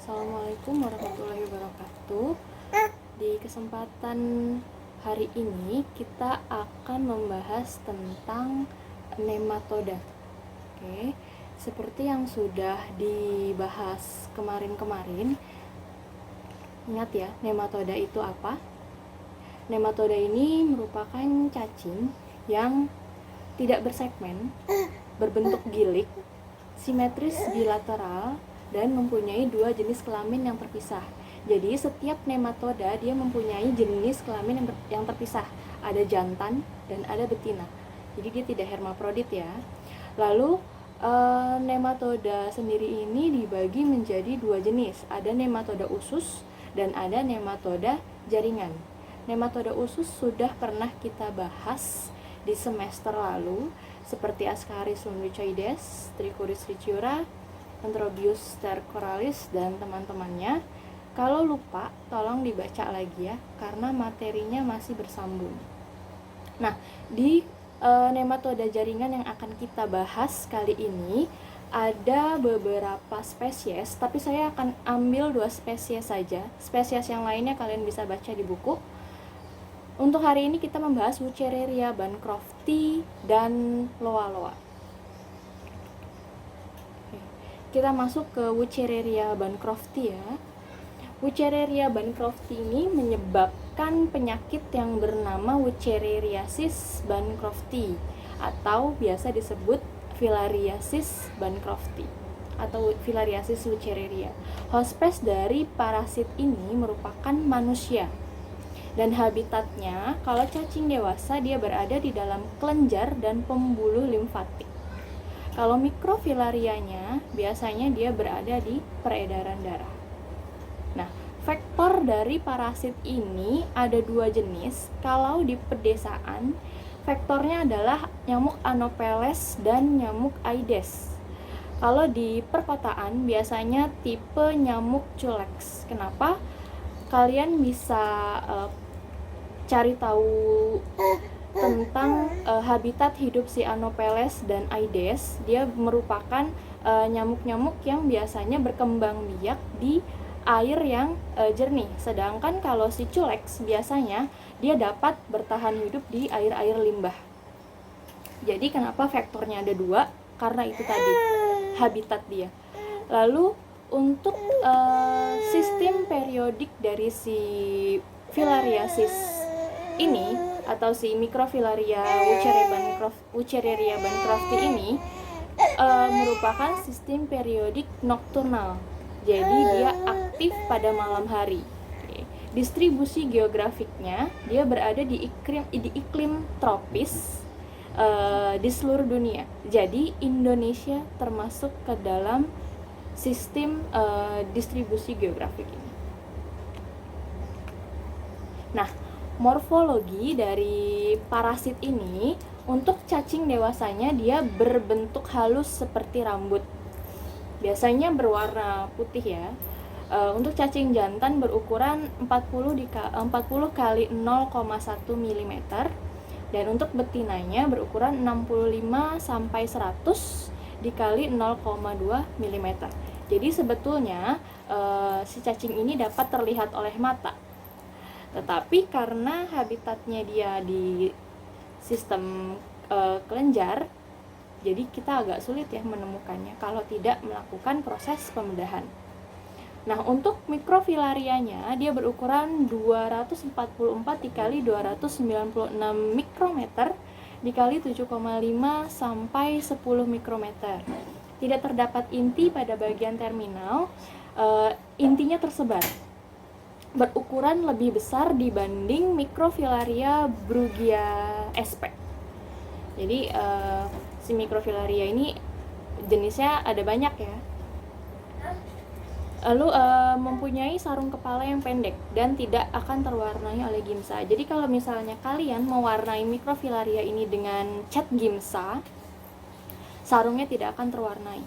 Assalamualaikum warahmatullahi wabarakatuh. Di kesempatan hari ini kita akan membahas tentang nematoda. Oke, seperti yang sudah dibahas kemarin-kemarin, ingat ya, nematoda itu apa? Nematoda ini merupakan cacing yang tidak bersegmen, berbentuk gilik, simetris bilateral, dan mempunyai dua jenis kelamin yang terpisah. Jadi setiap nematoda dia mempunyai jenis kelamin yang terpisah. Ada jantan dan ada betina. Jadi dia tidak hermafrodit ya. Lalu nematoda sendiri ini dibagi menjadi dua jenis. Ada nematoda usus dan ada nematoda jaringan. Nematoda usus sudah pernah kita bahas di semester lalu, seperti Ascaris lumbricoides, Trichuris ricciura, Anthrobius stercoralis, dan teman-temannya. Kalau lupa, tolong dibaca lagi ya, karena materinya masih bersambung. Nah, di nematoda jaringan yang akan kita bahas kali ini, ada beberapa spesies, tapi saya akan ambil 2 spesies saja. Spesies yang lainnya kalian bisa baca di buku. Untuk hari ini kita membahas Wuchereria bancrofti dan loa-loa. Kita masuk ke Wuchereria bancrofti ya. Wuchereria bancrofti ini menyebabkan penyakit yang bernama Wuchereriasis bancrofti atau biasa disebut Filariasis bancrofti atau Filariasis wuchereria. Hospes dari parasit ini merupakan manusia. Dan habitatnya, kalau cacing dewasa dia berada di dalam kelenjar dan pembuluh limfatik. Kalau mikrofilarianya, biasanya dia berada di peredaran darah. Nah, vektor dari parasit ini ada 2 jenis. Kalau di pedesaan, vektornya adalah nyamuk Anopheles dan nyamuk Aedes. Kalau di perkotaan, biasanya tipe nyamuk Culex. Kenapa? Kalian bisa cari tahu tentang habitat hidup si Anopheles dan Aedes. Dia merupakan nyamuk-nyamuk yang biasanya berkembang biak di air yang jernih. Sedangkan kalau si Culex biasanya dia dapat bertahan hidup di air-air limbah. Jadi kenapa vektornya ada 2? Karena itu tadi, habitat dia. Lalu untuk sistem periodik dari si filariasis ini atau si mikrofilaria Wuchereria bancrofti ini merupakan sistem periodik nokturnal. Jadi dia aktif pada malam hari. Distribusi geografiknya dia berada di iklim tropis di seluruh dunia. Jadi Indonesia termasuk ke dalam sistem distribusi geografik ini. Nah, morfologi dari parasit ini untuk cacing dewasanya dia berbentuk halus seperti rambut. Biasanya berwarna putih ya. Untuk cacing jantan berukuran 40 kali 0,1 mm dan untuk betinanya berukuran 65 sampai 100 dikali 0,2 mm. Jadi sebetulnya si cacing ini dapat terlihat oleh mata. Tetapi karena habitatnya dia di sistem kelenjar, jadi kita agak sulit ya menemukannya kalau tidak melakukan proses pembedahan. Nah, untuk mikrofilarianya dia berukuran 244 dikali 296 mikrometer dikali 7,5 sampai 10 mikrometer. Tidak terdapat inti pada bagian terminal, intinya tersebar. Berukuran lebih besar dibanding Microfilaria brugia sp. Jadi si Microfilaria ini jenisnya ada banyak ya. Lalu mempunyai sarung kepala yang pendek dan tidak akan terwarnai oleh gimsa. Jadi kalau misalnya kalian mewarnai Microfilaria ini dengan cat gimsa, sarungnya tidak akan terwarnai.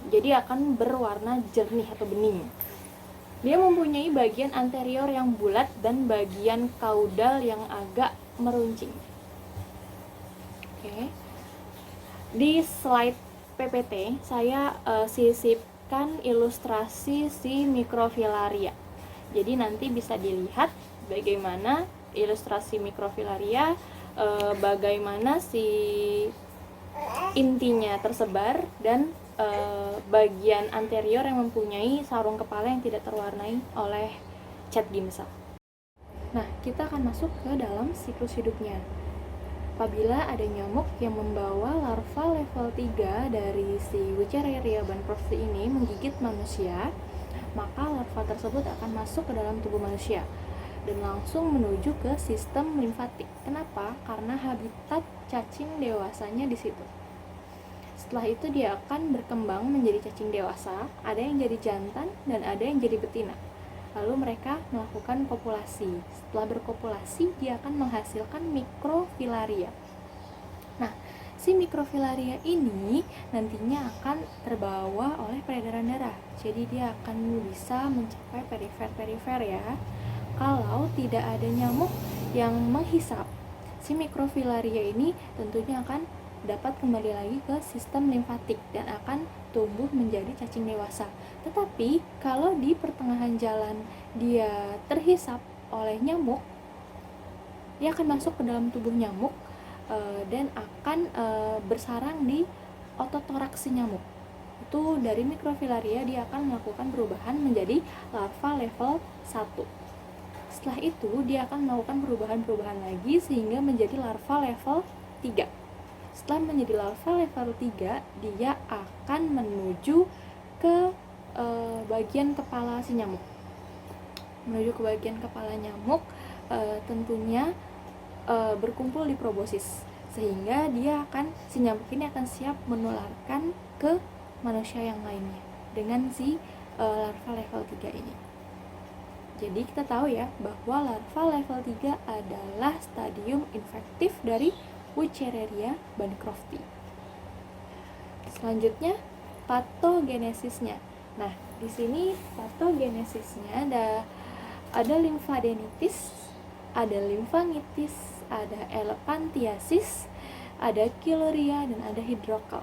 Jadi akan berwarna jernih atau bening. Dia mempunyai bagian anterior yang bulat dan bagian kaudal yang agak meruncing. Oke. Di slide PPT saya sisip mendapatkan ilustrasi si mikrofilaria. Jadi nanti bisa dilihat bagaimana ilustrasi mikrofilaria, bagaimana si intinya tersebar, dan bagian anterior yang mempunyai sarung kepala yang tidak terwarnai oleh cat gimsa. Nah, kita akan masuk ke dalam siklus hidupnya. Apabila ada nyamuk yang membawa larva level 3 dari si Wuchereria bancrofti ini menggigit manusia, maka larva tersebut akan masuk ke dalam tubuh manusia dan langsung menuju ke sistem limfatik. Kenapa? Karena habitat cacing dewasanya di situ. Setelah itu dia akan berkembang menjadi cacing dewasa, ada yang jadi jantan dan ada yang jadi betina. Lalu mereka melakukan kopulasi. Setelah berkopulasi, dia akan menghasilkan mikrofilaria. Nah, si mikrofilaria ini nantinya akan terbawa oleh peredaran darah. Jadi dia akan bisa mencapai perifer-perifer ya. Kalau tidak ada nyamuk yang menghisap, si mikrofilaria ini tentunya akan dapat kembali lagi ke sistem limfatik dan akan tumbuh menjadi cacing dewasa. Tetapi kalau di pertengahan jalan dia terhisap oleh nyamuk, dia akan masuk ke dalam tubuh nyamuk dan akan bersarang di otot toraks si nyamuk. Itu dari mikrofilaria dia akan melakukan perubahan menjadi larva level 1. Setelah itu dia akan melakukan perubahan-perubahan lagi sehingga menjadi larva level 3. Setelah menjadi larva level 3, dia akan menuju ke bagian kepala si nyamuk. Menuju ke bagian kepala nyamuk, tentunya berkumpul di proboscis, sehingga si nyamuk ini akan siap menularkan ke manusia yang lainnya dengan si larva level 3 ini. Jadi kita tahu ya bahwa larva level 3 adalah stadium infektif dari Wuchereria bancrofti. Selanjutnya patogenesisnya. Nah, di sini patogenesisnya ada limfadenitis, ada limfangitis, ada elephantiasis, ada kiluria, dan ada hidrokal.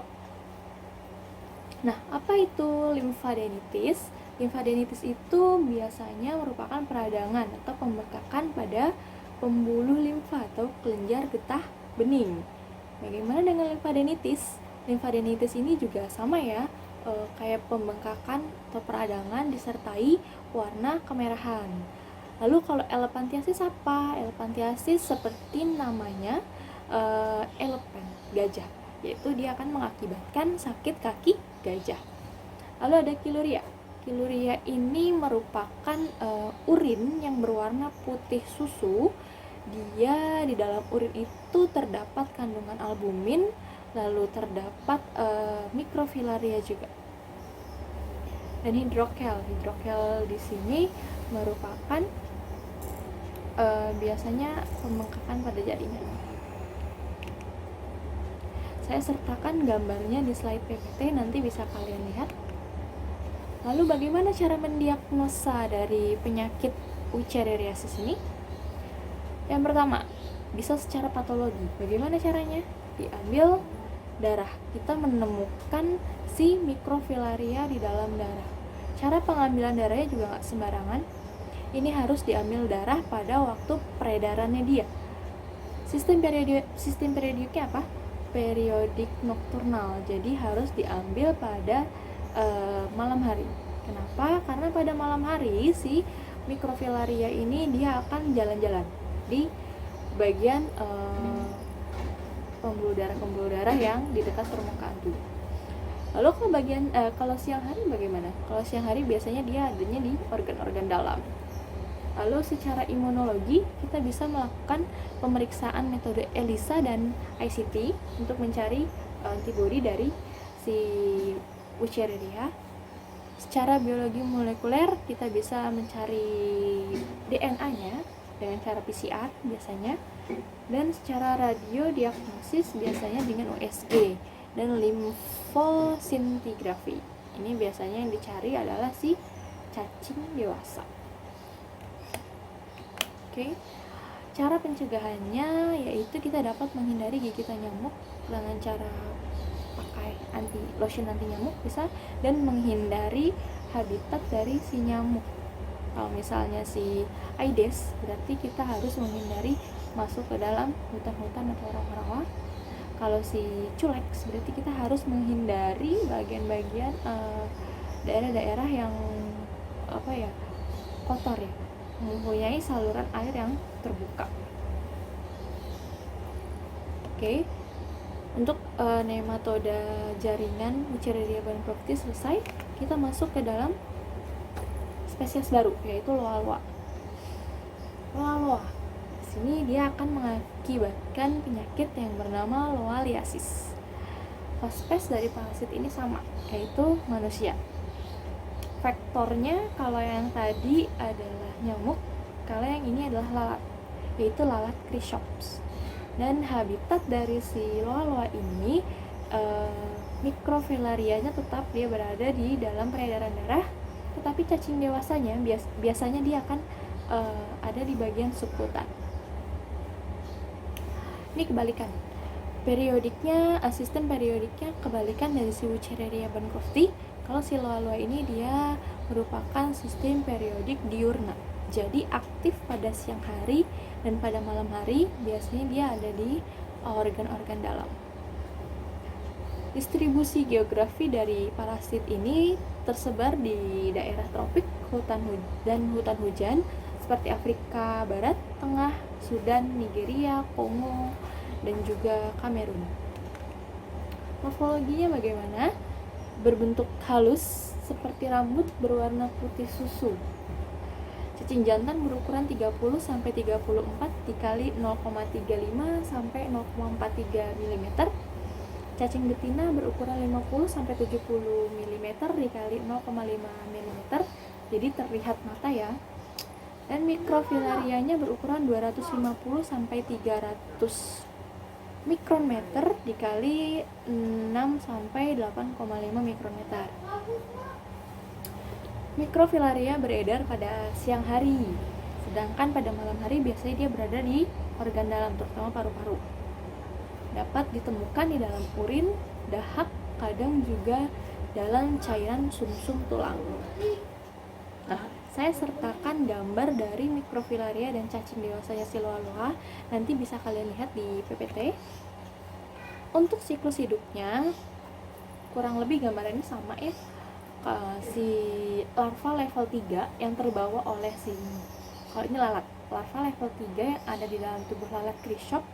Nah, apa itu limfadenitis? Limfadenitis itu biasanya merupakan peradangan atau pembekakan pada pembuluh limfa atau kelenjar getah bening. Bagaimana dengan limfadenitis? Limfadenitis ini juga sama ya, kayak pembengkakan atau peradangan disertai warna kemerahan. Lalu kalau elephantiasis apa? Elephantiasis seperti namanya, elephant, gajah, yaitu dia akan mengakibatkan sakit kaki gajah. Lalu ada kiluria. Kiluria ini merupakan urin yang berwarna putih susu. Dia di dalam urin itu terdapat kandungan albumin, lalu terdapat mikrofilaria juga. Dan hidrokel di sini merupakan biasanya pembengkakan pada jaringan. Saya sertakan gambarnya di slide PPT, nanti bisa kalian lihat. Lalu bagaimana cara mendiagnosa dari penyakit Wuchereriasis ini? Yang pertama, bisa secara patologi. Bagaimana caranya? Diambil darah. Kita menemukan si mikrofilaria di dalam darah. Cara pengambilan darahnya juga nggak sembarangan. Ini harus diambil darah pada waktu peredarannya dia. Sistem periodiknya apa? Periodik nokturnal. Jadi harus diambil pada malam hari. Kenapa? Karena pada malam hari si mikrofilaria ini dia akan jalan-jalan di bagian pembuluh darah yang di dekat permukaan tubuh. Lalu kalau siang hari bagaimana? Kalau siang hari biasanya dia adanya di organ-organ dalam. Lalu secara imunologi kita bisa melakukan pemeriksaan metode ELISA dan ICT untuk mencari antibodi dari si Wuchereria. Secara biologi molekuler kita bisa mencari DNA-nya dengan cara PCR biasanya, dan secara radiodiagnosis biasanya dengan USG dan limfosintigrafi. Ini biasanya yang dicari adalah si cacing dewasa. Oke. Cara pencegahannya yaitu kita dapat menghindari gigitan nyamuk dengan cara pakai pakai lotion anti nyamuk bisa, dan menghindari habitat dari si nyamuk. Kalau misalnya si Aedes, berarti kita harus menghindari masuk ke dalam hutan-hutan atau rawa-rawa. Kalau si Culex, berarti kita harus menghindari bagian-bagian daerah-daerah yang kotor ya, mempunyai saluran air yang terbuka. Oke. Untuk nematoda jaringan Wuchereria bancrofti selesai, kita masuk ke dalam spesies baru, yaitu loa-loa. Loa-loa di sini dia akan mengakibatkan penyakit yang bernama loaliasis. Hospes dari parasit ini sama, yaitu manusia. Faktornya kalau yang tadi adalah nyamuk, kalau yang ini adalah lalat, yaitu lalat Chrysops. Dan habitat dari si loa-loa ini, mikrofilarianya tetap dia berada di dalam peredaran darah, tetapi cacing dewasanya biasanya dia akan ada di bagian subkutan. Ini kebalikan. Sistem periodiknya kebalikan dari si Wuchereria bancrofti. Kalau si loa-loa ini dia merupakan sistem periodik diurna. Jadi aktif pada siang hari dan pada malam hari, biasanya dia ada di organ-organ dalam. Distribusi geografi dari parasit ini tersebar di daerah tropik, hutan hujan seperti Afrika Barat, Tengah, Sudan, Nigeria, Kongo, dan juga Kamerun. Morfologinya bagaimana? Berbentuk halus seperti rambut berwarna putih susu. Cacing jantan berukuran 30-34 dikali 0,35 sampai 0,43 mm. Cacing betina berukuran 50-70 mm dikali 0,5 mm. Jadi terlihat mata ya. Dan mikrofilarianya berukuran 250 sampai 300 mikrometer dikali 6 sampai 8,5 mikrometer. Mikrofilaria beredar pada siang hari, sedangkan pada malam hari biasanya dia berada di organ dalam, terutama paru-paru. Dapat ditemukan di dalam urin, dahak, kadang juga dalam cairan sumsum tulang. Nah, saya sertakan gambar dari mikrofilaria dan cacing dewasanya si loa-loa, nanti bisa kalian lihat di PPT. Untuk siklus hidupnya, kurang lebih gambarannya sama ya. Si larva level 3 yang terbawa oleh kalau ini lalat, larva level 3 yang ada di dalam tubuh lalat Chrysops.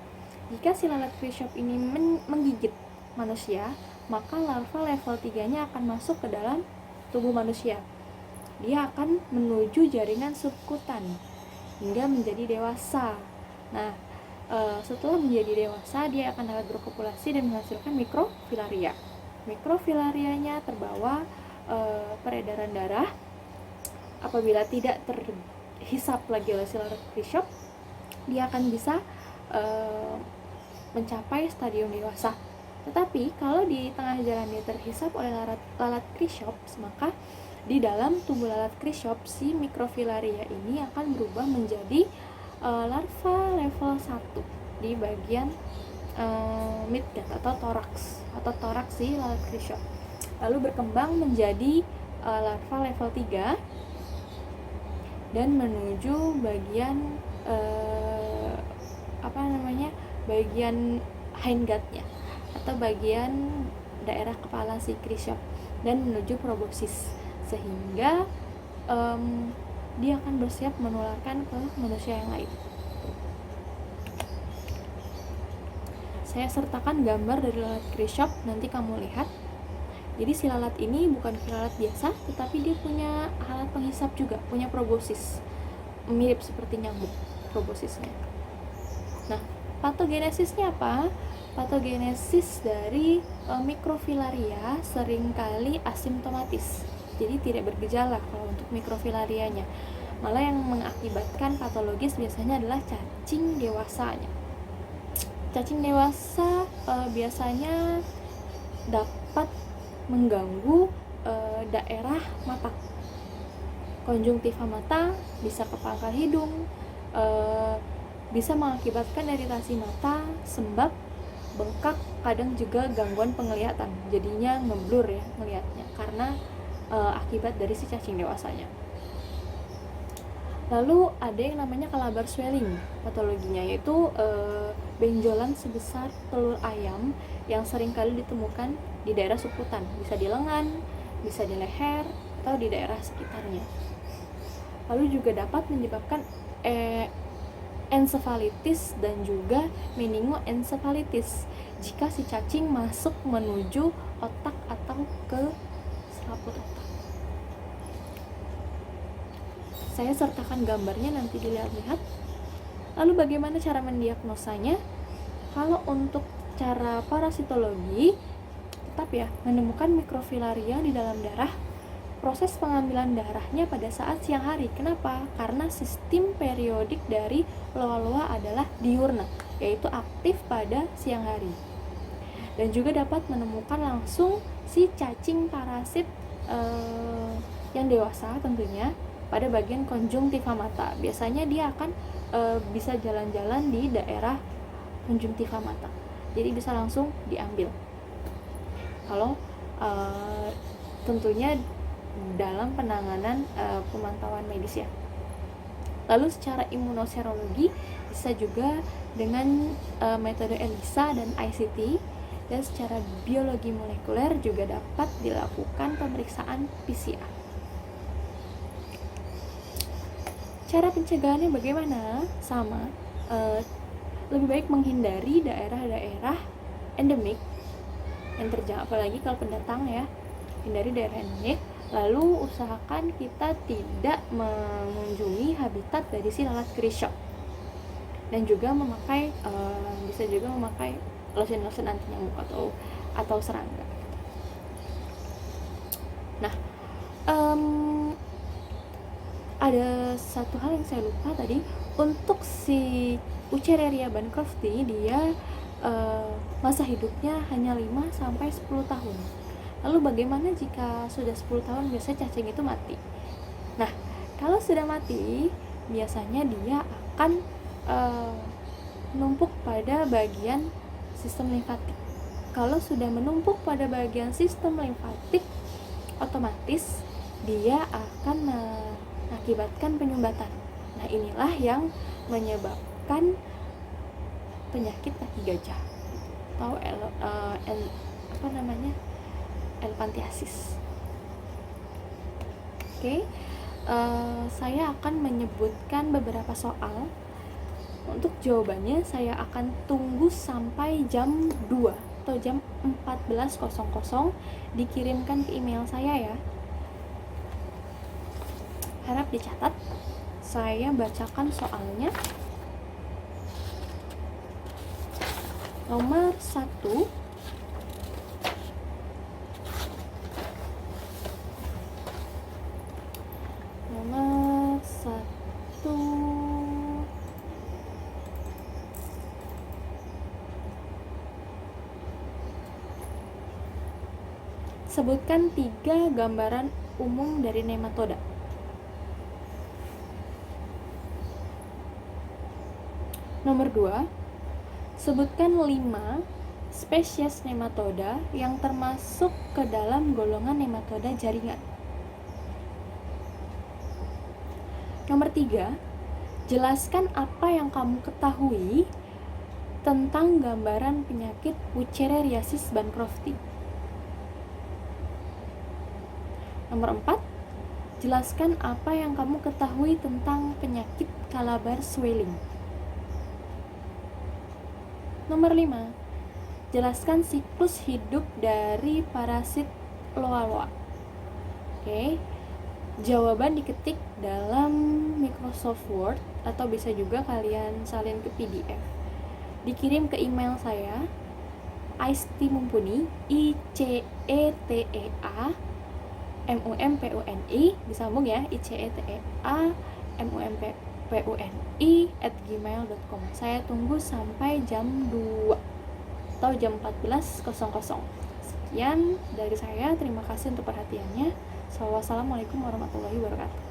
Jika si lalat Chrysops ini menggigit manusia, maka larva level 3-nya akan masuk ke dalam tubuh manusia. Dia akan menuju jaringan subkutan hingga menjadi dewasa. Nah, setelah menjadi dewasa, dia akan dapat berkopulasi dan menghasilkan mikrofilaria. Mikrofilarianya terbawa peredaran darah. Apabila tidak terhisap lagi oleh si lalat Chrysops, dia akan bisa mencapai stadium dewasa. Tetapi kalau di tengah jalan dia terhisap oleh lalat Chrysops, maka di dalam tubuh lalat Chrysops si mikrofilaria ini akan berubah menjadi larva level 1 di bagian midgut atau toraks si lalat Chrysops. Lalu berkembang menjadi larva level 3 dan menuju bagian bagian hindgutnya atau bagian daerah kepala si Chrysops dan menuju proboscis, sehingga dia akan bersiap menularkan ke manusia yang lain. Saya sertakan gambar dari lalat Chrysops, nanti kamu lihat. Jadi si lalat ini bukan lalat biasa, tetapi dia punya alat penghisap juga, punya proboscis, mirip seperti nyamuk proboscisnya. Nah, patogenesisnya apa? Patogenesis dari mikrofilaria seringkali asimptomatis, jadi tidak bergejala kalau untuk mikrofilarianya. Malah yang mengakibatkan patologis biasanya adalah cacing dewasanya. Cacing dewasa biasanya dapat mengganggu daerah mata, konjungtiva mata, bisa ke pangkal hidung, bisa mengakibatkan iritasi mata, sembab, bengkak, kadang juga gangguan penglihatan, jadinya ngeblur ya ngelihatnya karena akibat dari si cacing dewasanya. Lalu ada yang namanya kalabar swelling, patologinya yaitu benjolan sebesar telur ayam yang seringkali ditemukan di daerah suputan, bisa di lengan, bisa di leher, atau di daerah sekitarnya. Lalu juga dapat menyebabkan encephalitis dan juga meningoencephalitis jika si cacing masuk menuju otak atau ke selaput otak. Saya sertakan gambarnya, nanti dilihat-lihat. Lalu bagaimana cara mendiagnosanya? Kalau untuk cara parasitologi, tetap ya menemukan mikrofilaria di dalam darah. Proses pengambilan darahnya pada saat siang hari. Kenapa? Karena sistem periodik dari loa-loa adalah diurna, yaitu aktif pada siang hari. Dan juga dapat menemukan langsung si cacing parasit yang dewasa tentunya pada bagian konjungtiva mata. Biasanya dia akan bisa jalan-jalan di daerah konjungtiva mata, jadi bisa langsung diambil kalau tentunya dalam penanganan pemantauan medis ya. Lalu secara imunoserologi bisa juga dengan metode ELISA dan ICT, dan secara biologi molekuler juga dapat dilakukan pemeriksaan PCR. Cara pencegahannya bagaimana? Sama, lebih baik menghindari daerah-daerah endemik yang terjangkit, apalagi kalau pendatang ya, hindari daerah endemik. Lalu usahakan kita tidak mengunjungi habitat dari si lalat Christshot, dan juga memakai bisa juga memakai lotion anti nyamuk atau serangga. Nah, ada satu hal yang saya lupa tadi. Untuk si Wuchereria bancrofti, dia masa hidupnya hanya 5-10 tahun. Lalu bagaimana jika sudah 10 tahun? Biasanya cacing itu mati. Nah, kalau sudah mati, biasanya dia akan menumpuk pada bagian sistem limfatik. Kalau sudah menumpuk pada bagian sistem limfatik, otomatis dia akan mengakibatkan penyumbatan. Nah, inilah yang menyebabkan penyakit kaki gajah atau elephantiasis. Oke, saya akan menyebutkan beberapa soal. Untuk jawabannya saya akan tunggu sampai jam 2 atau jam 14.00 dikirimkan ke email saya ya. Harap dicatat. Saya bacakan soalnya. Nomor 1, sebutkan 3 gambaran umum dari nematoda. Nomor 2, sebutkan 5 spesies nematoda yang termasuk ke dalam golongan nematoda jaringan. Nomor 3, jelaskan apa yang kamu ketahui tentang gambaran penyakit Wuchereriasis bancrofti. Nomor 4, jelaskan apa yang kamu ketahui tentang penyakit Calabar swelling. Nomor 5, jelaskan siklus hidup dari parasit loa-loa. Oke, jawaban diketik dalam Microsoft Word atau bisa juga kalian salin ke PDF. Dikirim ke email saya Aisti-Mumpuni, ICETEA MUMPUNI, disambung ya, ICETEA MUMPUNI@gmail.com. Saya tunggu sampai jam 2 atau jam 14.00. Sekian dari saya, terima kasih untuk perhatiannya. Wassalamualaikum warahmatullahi wabarakatuh.